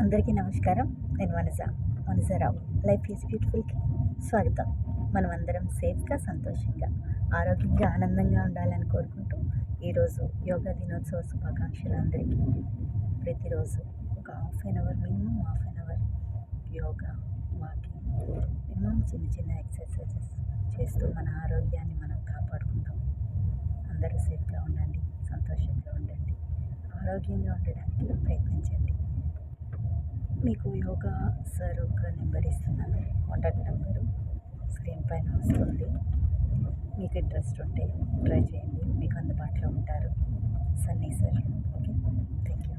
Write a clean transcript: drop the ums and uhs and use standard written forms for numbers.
అందరికీ నమస్కారం. నేను వనజారావు. లైఫ్ ఈజ్ బ్యూటిఫుల్‌కి స్వాగతం. మనమందరం సేఫ్‌గా, సంతోషంగా, ఆరోగ్యంగా, ఆనందంగా ఉండాలని కోరుకుంటూ ఈరోజు యోగా దినోత్సవ శుభాకాంక్షలు అందరికీ. ప్రతిరోజు ఒక half an hour, minimum half an hour yoga, walking, minimum చిన్న చిన్న ఎక్సర్సైజెస్ చేస్తూ మన ఆరోగ్యాన్ని మనం కాపాడుకుందాం. అందరూ సేఫ్‌గా ఉండండి, సంతోషంగా ఉండండి, ఆరోగ్యంగా ఉండడానికి ప్రయత్నించండి. మీకు యోగా సార్ ఒక నెంబర్ ఇస్తున్నాను, కాంటాక్ట్ నెంబరు స్క్రీన్ పైన వస్తుంది. మీకు ఇంట్రెస్ట్ ఉంటే ట్రై చేయండి, మీకు అందుబాటులో ఉంటారు. Sunny sir. Okay, thank you.